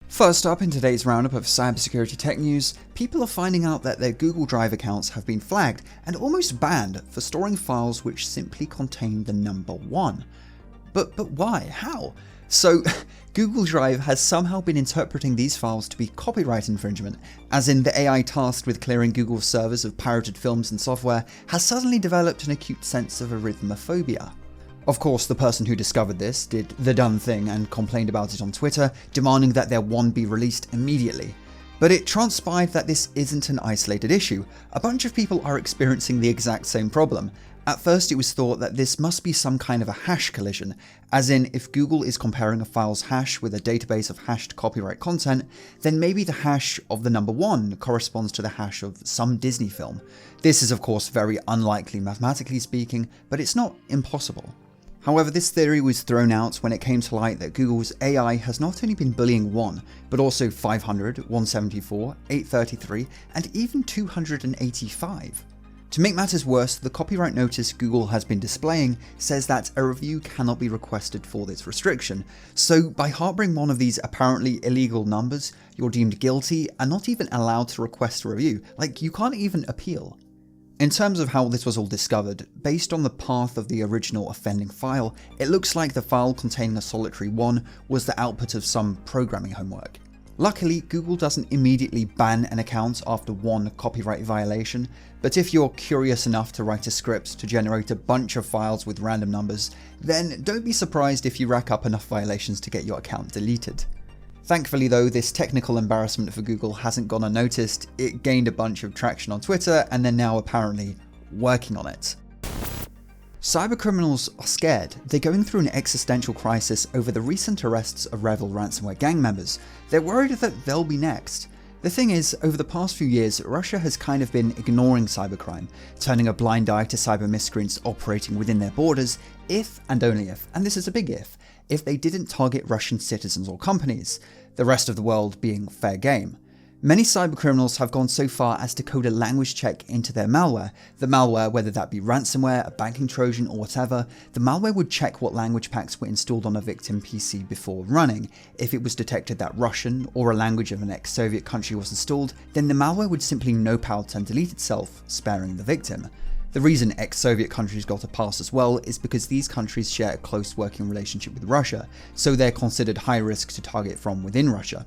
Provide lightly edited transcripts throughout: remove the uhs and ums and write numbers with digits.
First up in today's roundup of cybersecurity tech news, people are finding out that their Google Drive accounts have been flagged and almost banned for storing files which simply contain the number 1. But why? How? So, Google Drive has somehow been interpreting these files to be copyright infringement, as in the AI tasked with clearing Google's servers of pirated films and software has suddenly developed an acute sense of arithmophobia. Of course, the person who discovered this did the dumb thing and complained about it on Twitter, demanding that their one be released immediately. But it transpired that this isn't an isolated issue. A bunch of people are experiencing the exact same problem. At first it was thought that this must be some kind of a hash collision, as in if Google is comparing a file's hash with a database of hashed copyright content, then maybe the hash of the number 1 corresponds to the hash of some Disney film. This is of course very unlikely mathematically speaking, but it's not impossible. However, this theory was thrown out when it came to light that Google's AI has not only been bullying 1, but also 500, 174, 833, and even 285. To make matters worse, the copyright notice Google has been displaying says that a review cannot be requested for this restriction, so by harboring one of these apparently illegal numbers, you're deemed guilty and not even allowed to request a review, like you can't even appeal. In terms of how this was all discovered, based on the path of the original offending file, it looks like the file containing a solitary 1 was the output of some programming homework. Luckily, Google doesn't immediately ban an account after one copyright violation, but if you're curious enough to write a script to generate a bunch of files with random numbers, then don't be surprised if you rack up enough violations to get your account deleted. Thankfully though, this technical embarrassment for Google hasn't gone unnoticed. It gained a bunch of traction on Twitter and they're now apparently working on it. Cybercriminals are scared. They're going through an existential crisis over the recent arrests of Revil ransomware gang members. They're worried that they'll be next. The thing is, over the past few years, Russia has kind of been ignoring cybercrime, turning a blind eye to cyber miscreants operating within their borders, if and only if, and this is a big if they didn't target Russian citizens or companies, the rest of the world being fair game. Many cybercriminals have gone so far as to code a language check into their malware. The malware, whether that be ransomware, a banking Trojan or whatever, the malware would check what language packs were installed on a victim PC before running. If it was detected that Russian or a language of an ex-Soviet country was installed, then the malware would simply nope out and delete itself, sparing the victim. The reason ex-Soviet countries got a pass as well is because these countries share a close working relationship with Russia, so they're considered high risk to target from within Russia.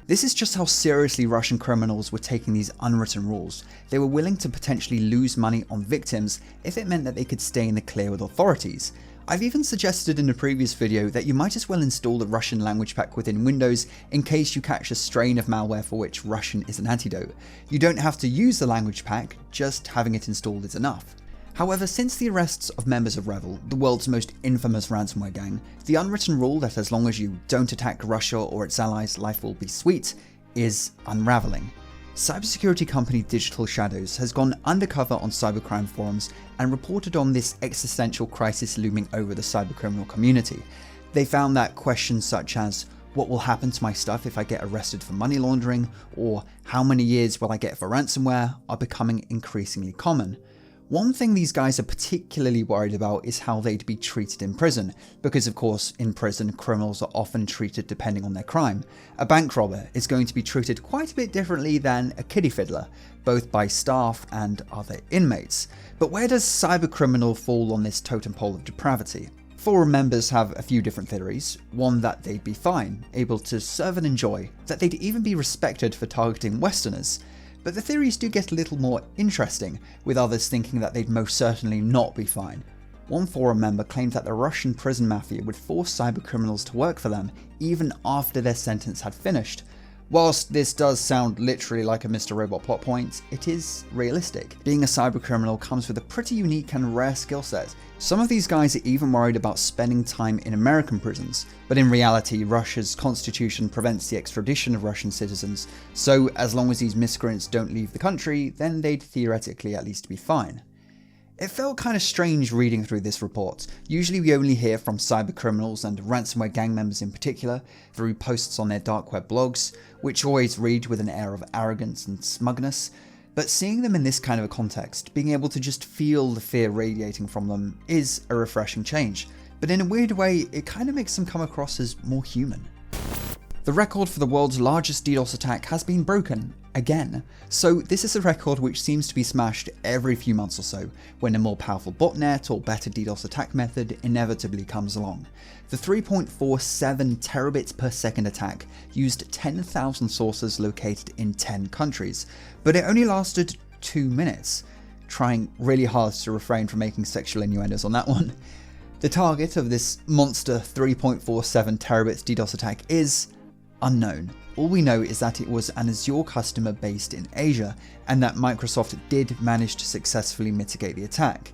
This is just how seriously Russian criminals were taking these unwritten rules. They were willing to potentially lose money on victims if it meant that they could stay in the clear with authorities. I've even suggested in a previous video that you might as well install the Russian language pack within Windows in case you catch a strain of malware for which Russian is an antidote. You don't have to use the language pack, just having it installed is enough. However, since the arrests of members of Revil, the world's most infamous ransomware gang, the unwritten rule that as long as you don't attack Russia or its allies, life will be sweet, is unraveling. Cybersecurity company Digital Shadows has gone undercover on cybercrime forums and reported on this existential crisis looming over the cybercriminal community. They found that questions such as, what will happen to my stuff if I get arrested for money laundering, or how many years will I get for ransomware, are becoming increasingly common. One thing these guys are particularly worried about is how they'd be treated in prison, because of course in prison criminals are often treated depending on their crime. A bank robber is going to be treated quite a bit differently than a kiddie fiddler, both by staff and other inmates. But where does cybercriminal fall on this totem pole of depravity? Forum members have a few different theories. One, that they'd be fine, able to serve and enjoy, that they'd even be respected for targeting Westerners. But the theories do get a little more interesting, with others thinking that they'd most certainly not be fine. One forum member claimed that the Russian prison mafia would force cybercriminals to work for them even after their sentence had finished. Whilst this does sound literally like a Mr. Robot plot point, it is realistic. Being a cybercriminal comes with a pretty unique and rare skill set. Some of these guys are even worried about spending time in American prisons, but in reality, Russia's constitution prevents the extradition of Russian citizens, so as long as these miscreants don't leave the country, then they'd theoretically at least be fine. It felt kind of strange reading through this report. Usually we only hear from cybercriminals and ransomware gang members in particular through posts on their dark web blogs, which always read with an air of arrogance and smugness. But seeing them in this kind of a context, being able to just feel the fear radiating from them is a refreshing change. But in a weird way, it kind of makes them come across as more human. The record for the world's largest DDoS attack has been broken, again. So this is a record which seems to be smashed every few months or so, when a more powerful botnet or better DDoS attack method inevitably comes along. The 3.47 terabits per second attack used 10,000 sources located in 10 countries, but it only lasted 2 minutes. Trying really hard to refrain from making sexual innuendos on that one. The target of this monster 3.47 terabits DDoS attack is unknown. All we know is that it was an Azure customer based in Asia, and that Microsoft did manage to successfully mitigate the attack.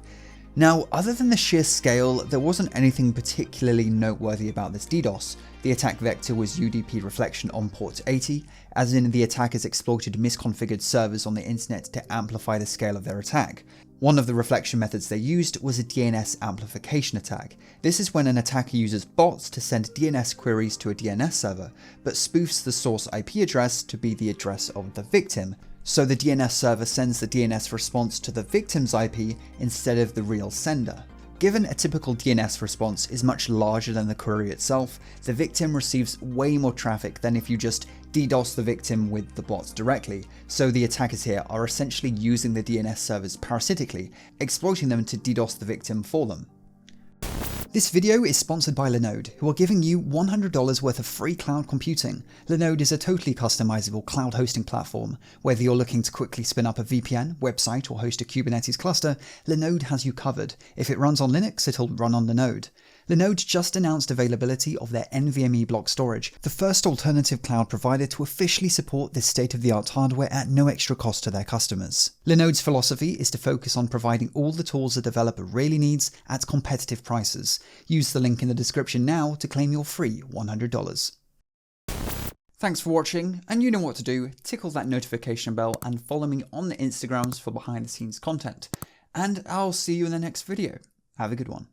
Now, other than the sheer scale, there wasn't anything particularly noteworthy about this DDoS. The attack vector was UDP reflection on port 80, as in the attackers exploited misconfigured servers on the internet to amplify the scale of their attack. One of the reflection methods they used was a DNS amplification attack. This is when an attacker uses bots to send DNS queries to a DNS server, but spoofs the source IP address to be the address of the victim. So the DNS server sends the DNS response to the victim's IP instead of the real sender. Given a typical DNS response is much larger than the query itself, the victim receives way more traffic than if you just DDoS the victim with the bots directly, so the attackers here are essentially using the DNS servers parasitically, exploiting them to DDoS the victim for them. This video is sponsored by Linode, who are giving you $100 worth of free cloud computing. Linode is a totally customizable cloud hosting platform. Whether you're looking to quickly spin up a VPN, website, or host a Kubernetes cluster, Linode has you covered. If it runs on Linux, it'll run on Linode. Linode just announced availability of their NVMe block storage, the first alternative cloud provider to officially support this state-of-the-art hardware at no extra cost to their customers. Linode's philosophy is to focus on providing all the tools a developer really needs at competitive prices. Use the link in the description now to claim your free $100. Thanks for watching, and you know what to do. Tickle that notification bell and follow me on the Instagrams for behind the scenes content. And I'll see you in the next video. Have a good one.